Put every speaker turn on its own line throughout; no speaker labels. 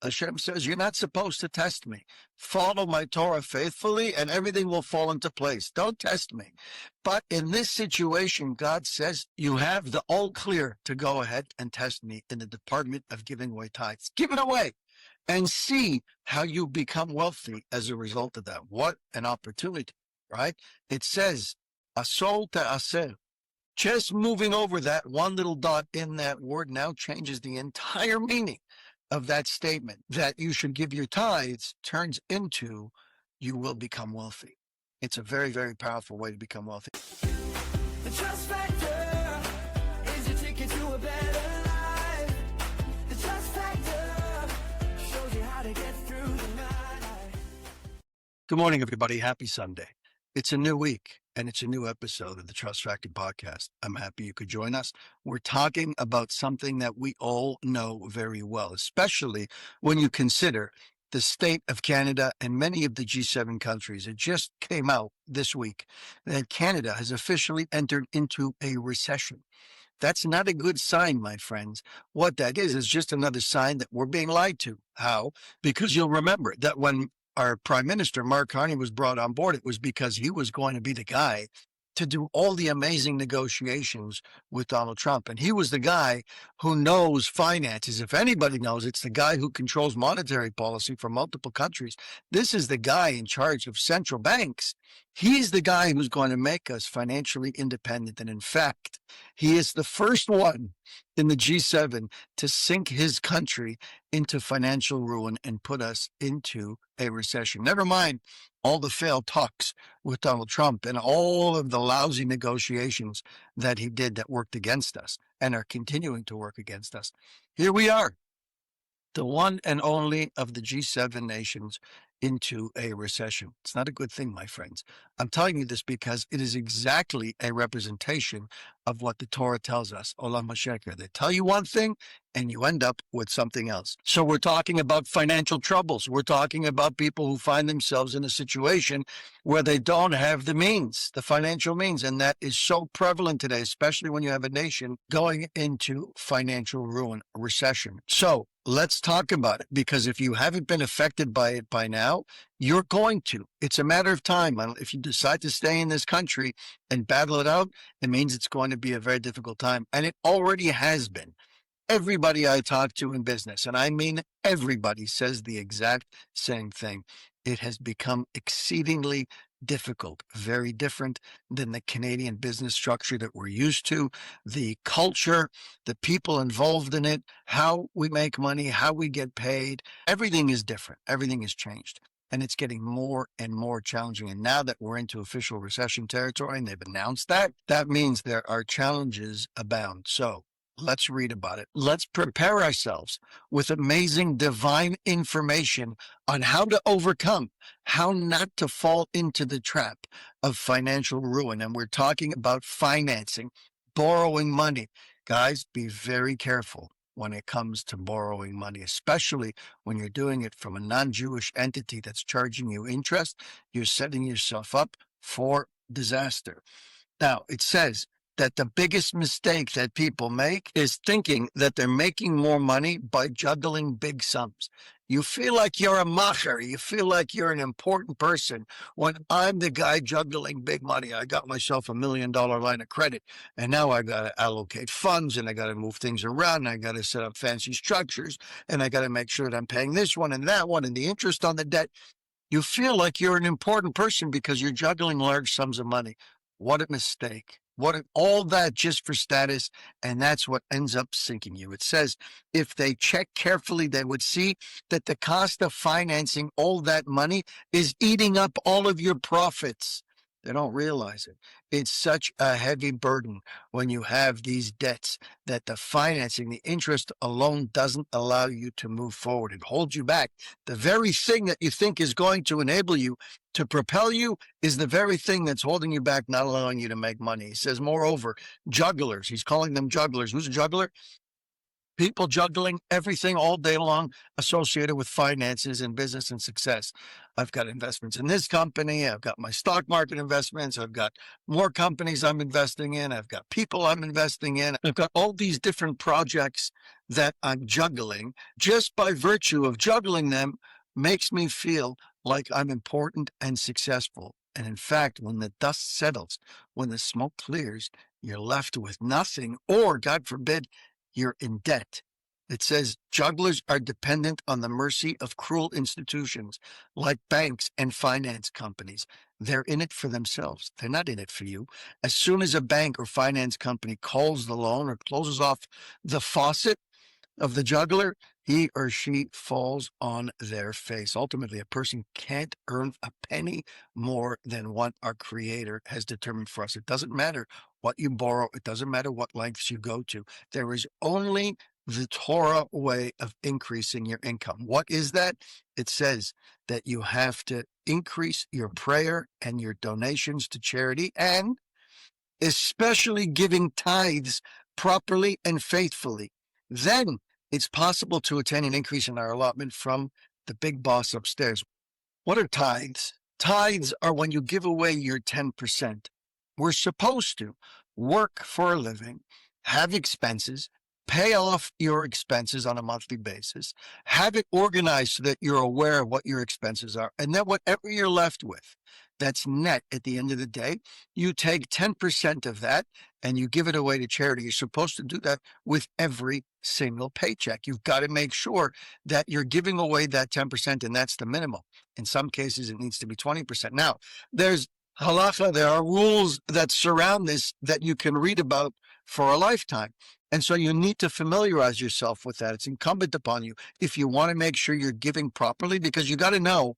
Hashem says, you're not supposed to test me. Follow my Torah faithfully and everything will fall into place. Don't test me. But in this situation, God says, you have the all clear to go ahead and test me in the department of giving away tithes. Give it away and see how you become wealthy as a result of that. What an opportunity, right? It says, asol te'aseh. Just moving over that one little dot in that word now changes the entire meaning of that statement. That you should give your tithes turns into you will become wealthy. It's a very, very powerful way to become wealthy.
The trust factor is your ticket to a better life. The trust factor shows you how to get through the night.
Good morning, everybody. Happy Sunday. It's a new week, and it's a new episode of the Trust Factor podcast. I'm happy you could join us. We're talking about something that we all know very well, especially when you consider the state of Canada and many of the G7 countries. It just came out this week that Canada has officially entered into a recession. That's not a good sign, my friends. What that is just another sign that we're being lied to. How? Because you'll remember that when our Prime Minister, Mark Carney, was brought on board, it was because he was going to be the guy to do all the amazing negotiations with Donald Trump. And he was the guy who knows finances. If anybody knows, it's the guy who controls monetary policy for multiple countries. This is the guy in charge of central banks. He's the guy who's going to make us financially independent. And in fact, he is the first one in the G7 to sink his country into financial ruin and put us into a recession. Never mind all the failed talks with Donald Trump and all of the lousy negotiations that he did that worked against us and are continuing to work against us. Here we are, the one and only of the G7 nations into a recession. It's not a good thing, my friends. I'm telling you this because it is exactly a representation of what the Torah tells us. Olam HaSheker. They tell you one thing and you end up with something else. So we're talking about financial troubles. We're talking about people who find themselves in a situation where they don't have the means, the financial means. And that is so prevalent today, especially when you have a nation going into financial ruin, recession. So let's talk about it, because if you haven't been affected by it by now, you're going to. It's a matter of time. If you decide to stay in this country and battle it out, it means it's going to be a very difficult time. And it already has been. Everybody I talk to in business, and I mean everybody, says the exact same thing. It has become exceedingly difficult, very different than the Canadian business structure that we're used to, the culture, the people involved in it, how we make money, how we get paid. Everything is different. Everything has changed. And it's getting more and more challenging. And now that we're into official recession territory and they've announced that, that means there are challenges abound. So let's read about it. Let's prepare ourselves with amazing divine information on how to overcome, how not to fall into the trap of financial ruin. And we're talking about financing, borrowing money. Guys, be very careful when it comes to borrowing money, especially when you're doing it from a non-Jewish entity that's charging you interest. You're setting yourself up for disaster. Now, it says that the biggest mistake that people make is thinking that they're making more money by juggling big sums. You feel like you're a macher. You feel like you're an important person when I'm the guy juggling big money. I got myself $1 million line of credit, and now I got to allocate funds, and I got to move things around, and I got to set up fancy structures, and I got to make sure that I'm paying this one and that one and the interest on the debt. You feel like you're an important person because you're juggling large sums of money. What a mistake. All that just for status, and that's what ends up sinking you. It says if they check carefully, they would see that the cost of financing all that money is eating up all of your profits. They don't realize it. It's such a heavy burden when you have these debts that the financing, the interest alone doesn't allow you to move forward. It holds you back. The very thing that you think is going to enable you to propel you is the very thing that's holding you back, not allowing you to make money. He says, moreover, jugglers, he's calling them jugglers. Who's a juggler? People juggling everything all day long associated with finances and business and success. I've got investments in this company. I've got my stock market investments. I've got more companies I'm investing in. I've got people I'm investing in. I've got all these different projects that I'm juggling. Just by virtue of juggling them makes me feel like I'm important and successful. And in fact, when the dust settles, when the smoke clears, you're left with nothing, or God forbid, you're in debt. It says jugglers are dependent on the mercy of cruel institutions like banks and finance companies. They're in it for themselves. They're not in it for you. As soon as a bank or finance company calls the loan or closes off the faucet of the juggler, he or she falls on their face. Ultimately, a person can't earn a penny more than what our Creator has determined for us. It doesn't matter what you borrow. It doesn't matter what lengths you go to. There is only the Torah way of increasing your income. What is that? It says that you have to increase your prayer and your donations to charity, and especially giving tithes properly and faithfully. Then it's possible to attain an increase in our allotment from the big boss upstairs. What are tithes? Tithes are when you give away your 10%. We're supposed to work for a living, have expenses, pay off your expenses on a monthly basis, have it organized so that you're aware of what your expenses are, and then whatever you're left with, that's net at the end of the day, you take 10% of that and you give it away to charity. You're supposed to do that with every single paycheck. You've got to make sure that you're giving away that 10%, and that's the minimum. In some cases, it needs to be 20%. Now, there's halacha, there are rules that surround this that you can read about for a lifetime. And so you need to familiarize yourself with that. It's incumbent upon you if you want to make sure you're giving properly, because you got to know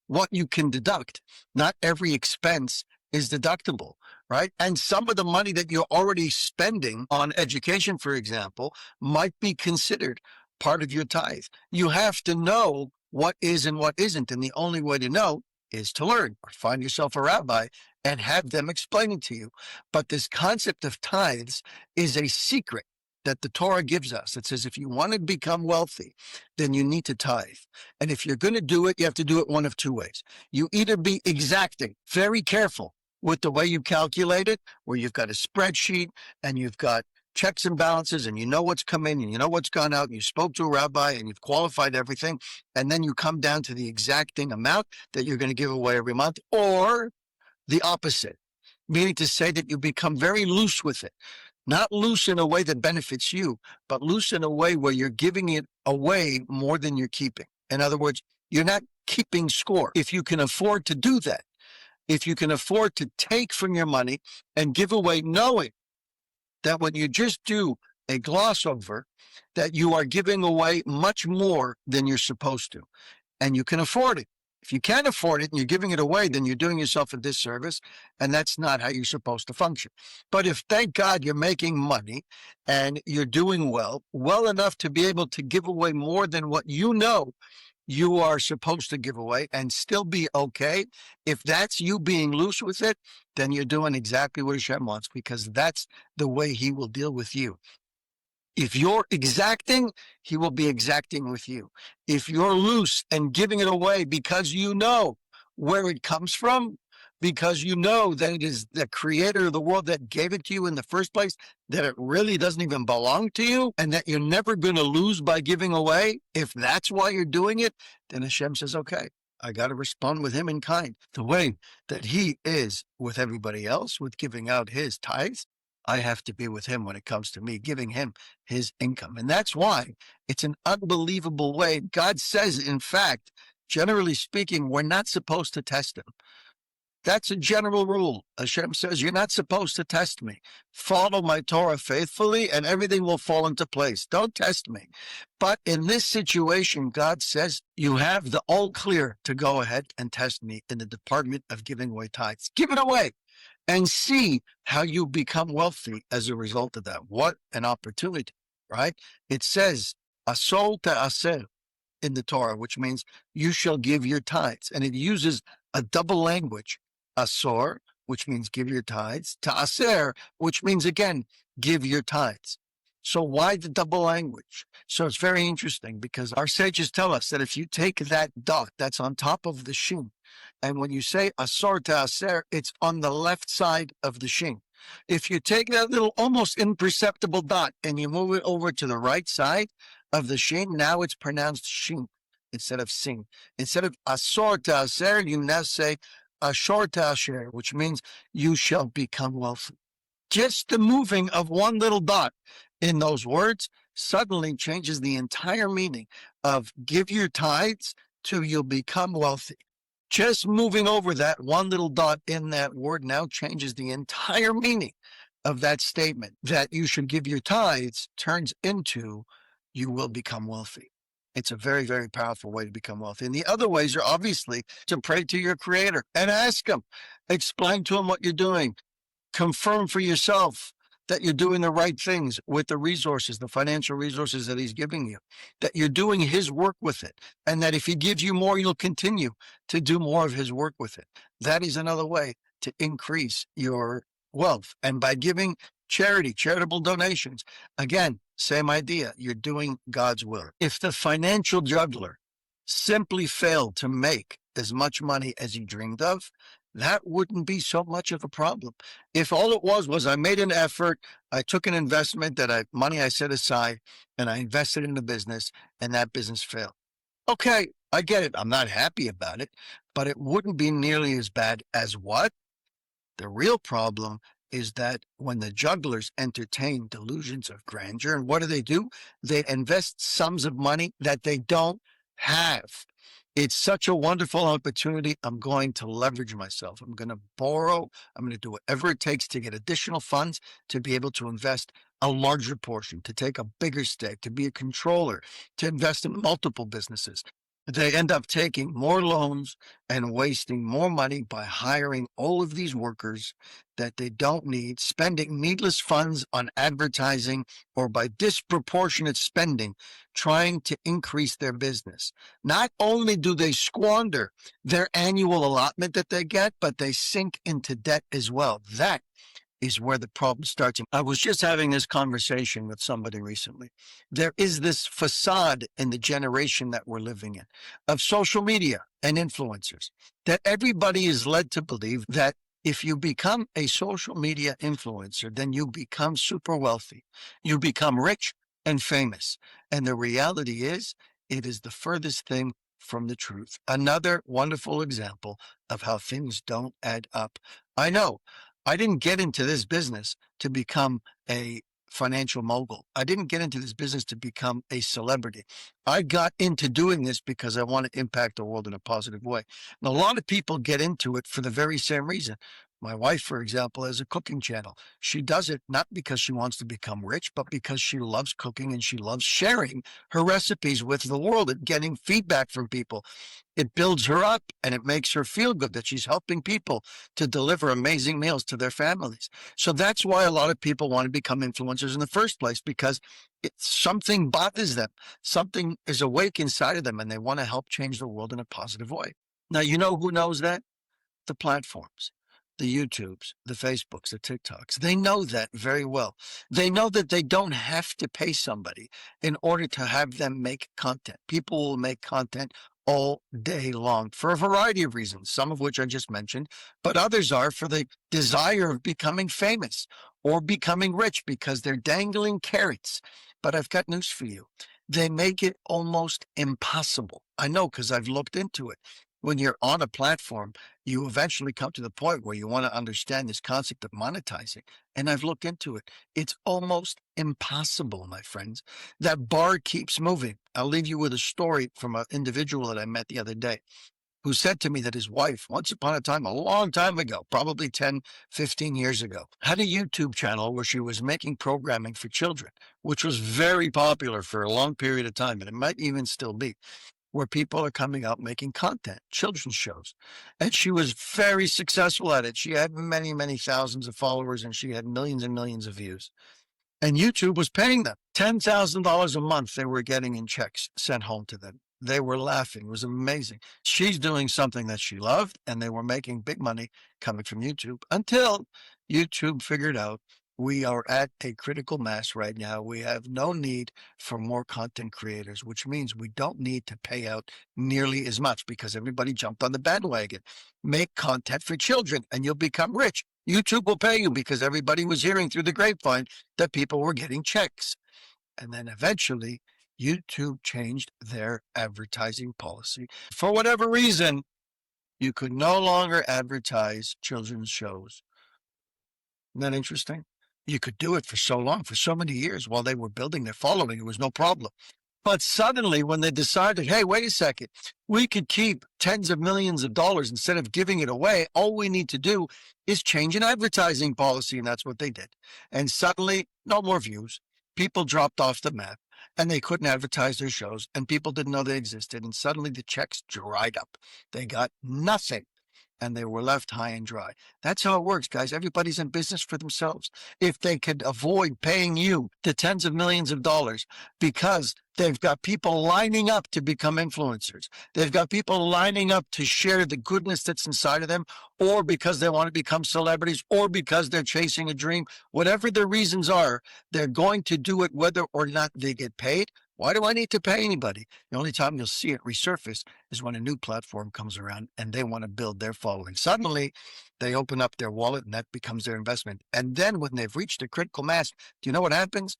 what you can deduct. Not every expense is deductible, right? And some of the money that you're already spending on education, for example, might be considered part of your tithe. You have to know what is and what isn't. And the only way to know is to learn, or find yourself a rabbi and have them explain it to you. But this concept of tithes is a secret that the Torah gives us. It says if you want to become wealthy, then you need to tithe. And if you're going to do it, you have to do it one of two ways. You either be exacting, very careful with the way you calculate it, where you've got a spreadsheet and you've got checks and balances, and you know what's come in and you know what's gone out, and you spoke to a rabbi and you've qualified everything, and then you come down to the exacting amount that you're going to give away every month, or the opposite, meaning to say that you become very loose with it. Not loose in a way that benefits you, but loose in a way where you're giving it away more than you're keeping. In other words, you're not keeping score. If you can afford to do that, if you can afford to take from your money and give away, knowing that when you just do a gloss over, that you are giving away much more than you're supposed to, and you can afford it. If you can't afford it and you're giving it away, then you're doing yourself a disservice, and that's not how you're supposed to function. But if, thank God, you're making money and you're doing well enough to be able to give away more than what you know you are supposed to give away and still be okay, if that's you being loose with it, then you're doing exactly what Hashem wants, because that's the way he will deal with you. If you're exacting, he will be exacting with you. If you're loose and giving it away because you know where it comes from, because you know that it is the creator of the world that gave it to you in the first place, that it really doesn't even belong to you, and that you're never going to lose by giving away, if that's why you're doing it, then Hashem says, okay, I got to respond with him in kind. The way that he is with everybody else, with giving out his tithes, I have to be with him when it comes to me, giving him his income. And that's why it's an unbelievable way. God says, in fact, generally speaking, we're not supposed to test him. That's a general rule. Hashem says, you're not supposed to test me. Follow my Torah faithfully and everything will fall into place. Don't test me. But in this situation, God says, you have the all clear to go ahead and test me in the department of giving away tithes. Give it away and see how you become wealthy as a result of that. What an opportunity, right? It says, asol te'aser in the Torah, which means you shall give your tithes. And it uses a double language, asor, which means give your tithes, ta'aser, which means, again, give your tithes. So why the double language? So it's very interesting because our sages tell us that if you take that dot that's on top of the shin, and when you say asor ta'aser, it's on the left side of the shin. If you take that little almost imperceptible dot and you move it over to the right side of the shin, now it's pronounced shin instead of sing. Instead of asor ta'aser, you now say ashor ta'asher, which means you shall become wealthy. Just the moving of one little dot in those words suddenly changes the entire meaning of give your tithes to you'll become wealthy. Just moving over that one little dot in that word now changes the entire meaning of that statement. That you should give your tithes turns into you will become wealthy. It's a very, very powerful way to become wealthy. And the other ways are obviously to pray to your creator and ask him, explain to him what you're doing, confirm for yourself that you're doing the right things with the resources, the financial resources that he's giving you, that you're doing his work with it, and that if he gives you more, you'll continue to do more of his work with it. That is another way to increase your wealth. And by giving charity, charitable donations, again, same idea, you're doing God's will. If the financial juggler simply failed to make as much money as he dreamed of, that wouldn't be so much of a problem. If all it was I made an effort, I took an investment money I set aside, and I invested in the business, and that business failed. Okay, I get it. I'm not happy about it, but it wouldn't be nearly as bad as what? The real problem is that when the jugglers entertain delusions of grandeur, and what do? They invest sums of money that they don't have. It's such a wonderful opportunity. I'm going to leverage myself. I'm going to borrow. I'm going to do whatever it takes to get additional funds to be able to invest a larger portion, to take a bigger stake, to be a controller, to invest in multiple businesses. They end up taking more loans and wasting more money by hiring all of these workers that they don't need, spending needless funds on advertising, or by disproportionate spending, trying to increase their business. Not only do they squander their annual allotment that they get, but they sink into debt as well. That is where the problem starts. I was just having this conversation with somebody recently. There is this facade in the generation that we're living in of social media and influencers that everybody is led to believe that if you become a social media influencer, then you become super wealthy. You become rich and famous. And the reality is, it is the furthest thing from the truth. Another wonderful example of how things don't add up. I know I didn't get into this business to become a financial mogul. I didn't get into this business to become a celebrity. I got into doing this because I want to impact the world in a positive way. And a lot of people get into it for the very same reason. My wife, for example, has a cooking channel. She does it not because she wants to become rich, but because she loves cooking and she loves sharing her recipes with the world and getting feedback from people. It builds her up and it makes her feel good that she's helping people to deliver amazing meals to their families. So that's why a lot of people want to become influencers in the first place, because something bothers them. Something is awake inside of them and they want to help change the world in a positive way. Now, you know who knows that? The platforms. The YouTubes, the Facebooks, the TikToks, they know that very well. They know that they don't have to pay somebody in order to have them make content. People will make content all day long for a variety of reasons, some of which I just mentioned, but others are for the desire of becoming famous or becoming rich because they're dangling carrots. But I've got news for you. They make it almost impossible. I know because I've looked into it. When you're on a platform, you eventually come to the point where you want to understand this concept of monetizing. And I've looked into it. It's almost impossible, my friends. That bar keeps moving. I'll leave you with a story from an individual that I met the other day who said to me that his wife, once upon a time, a long time ago, probably 10, 15 years ago, had a YouTube channel where she was making programming for children, which was very popular for a long period of time, and it might even still be, where people are coming out making content, children's shows. And she was very successful at it. She had many, many thousands of followers and she had millions and millions of views. And YouTube was paying them $10,000 a month they were getting in checks sent home to them. They were laughing. It was amazing. She's doing something that she loved and they were making big money coming from YouTube until YouTube figured out We are at a critical mass right now. We have no need for more content creators, which means we don't need to pay out nearly as much because everybody jumped on the bandwagon. Make content for children and you'll become rich. YouTube will pay you because everybody was hearing through the grapevine that people were getting checks. And then eventually, YouTube changed their advertising policy. For whatever reason, you could no longer advertise children's shows. Isn't that interesting? You could do it for so long, for so many years while they were building their following. It was no problem. But suddenly, when they decided, hey, wait a second, we could keep tens of millions of dollars instead of giving it away. All we need to do is change an advertising policy. And that's what they did. And suddenly, no more views. People dropped off the map and they couldn't advertise their shows and people didn't know they existed. And suddenly the checks dried up. They got nothing. And they were left high and dry. That's how it works, guys. Everybody's in business for themselves. If they could avoid paying you the tens of millions of dollars because they've got people lining up to become influencers, they've got people lining up to share the goodness that's inside of them, or because they want to become celebrities, or because they're chasing a dream, whatever their reasons are, they're going to do it whether or not they get paid. Why do I need to pay anybody? The only time you'll see it resurface is when a new platform comes around and they want to build their following. Suddenly, they open up their wallet and that becomes their investment. And then when they've reached a critical mass, do you know what happens?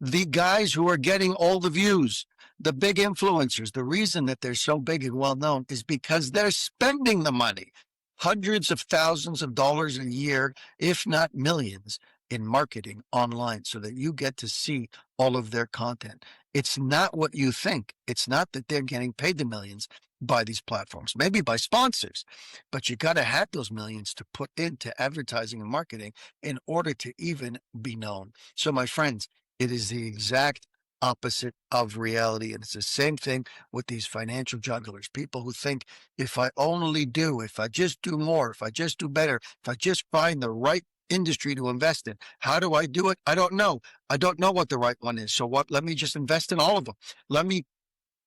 The guys who are getting all the views, the big influencers, the reason that they're so big and well known is because they're spending the money, hundreds of thousands of dollars a year, if not millions, in marketing online so that you get to see all of their content. It's not what you think. It's not that they're getting paid the millions by these platforms, maybe by sponsors, but you got to have those millions to put into advertising and marketing in order to even be known. So my friends, it is the exact opposite of reality. And it's the same thing with these financial jugglers, people who think if I just do more, if I just do better, if I just find the right industry to invest in. How do I do it? I don't know. I don't know what the right one is. So what? Let me just invest in all of them. Let me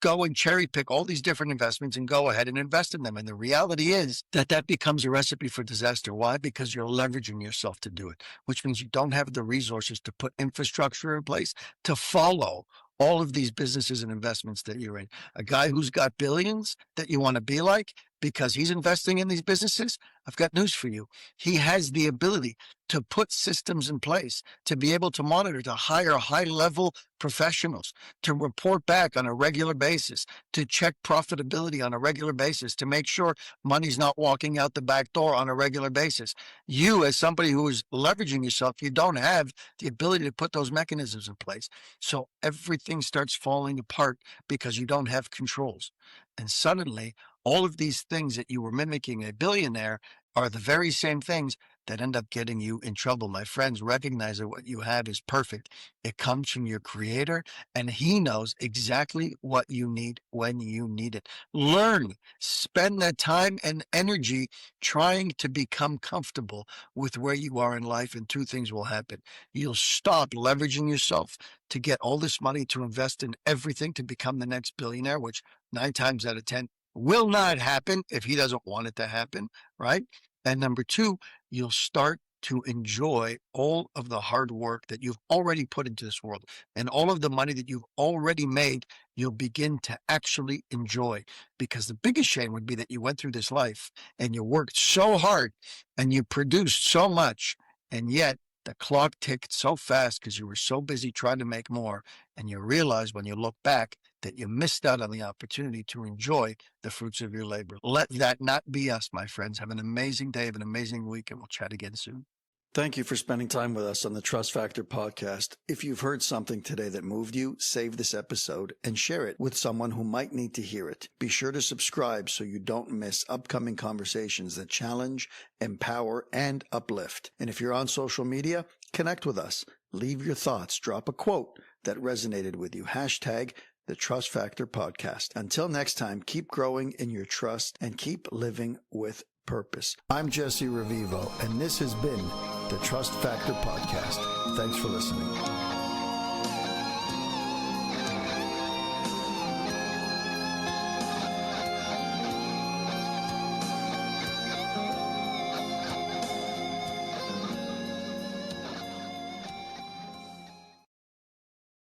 go and cherry pick all these different investments and go ahead and invest in them. And the reality is that becomes a recipe for disaster. Why? Because you're leveraging yourself to do it, which means you don't have the resources to put infrastructure in place to follow all of these businesses and investments that you're in. A guy who's got billions that you want to be like because he's investing in these businesses, I've got news for you. He has the ability to put systems in place, to be able to monitor, to hire high-level professionals, to report back on a regular basis, to check profitability on a regular basis, to make sure money's not walking out the back door on a regular basis. You, as somebody who is leveraging yourself, you don't have the ability to put those mechanisms in place. So everything starts falling apart because you don't have controls. And suddenly, all of these things that you were mimicking a billionaire are the very same things that end up getting you in trouble. My friends, recognize that what you have is perfect. It comes from your creator, and he knows exactly what you need when you need it. Learn, spend that time and energy trying to become comfortable with where you are in life, and two things will happen. You'll stop leveraging yourself to get all this money to invest in everything to become the next billionaire, which 9 times out of 10 will not happen if he doesn't want it to happen, right? And number 2, you'll start to enjoy all of the hard work that you've already put into this world and all of the money that you've already made, you'll begin to actually enjoy. Because the biggest shame would be that you went through this life and you worked so hard and you produced so much, and yet the clock ticked so fast because you were so busy trying to make more, and you realize when you look back that you missed out on the opportunity to enjoy the fruits of your labor. Let that not be us, my friends. Have an amazing day, have an amazing week, and we'll chat again soon.
Thank you for spending time with us on the Trust Factor podcast. If you've heard something today that moved you, save this episode and share it with someone who might need to hear it. Be sure to subscribe so you don't miss upcoming conversations that challenge, empower, and uplift. And if you're on social media, connect with us. Leave your thoughts. Drop a quote that resonated with you. Hashtag the Trust Factor podcast. Until next time, keep growing in your trust and keep living with purpose. I'm Jesse Revivo, and this has been the Trust Factor podcast. Thanks for listening.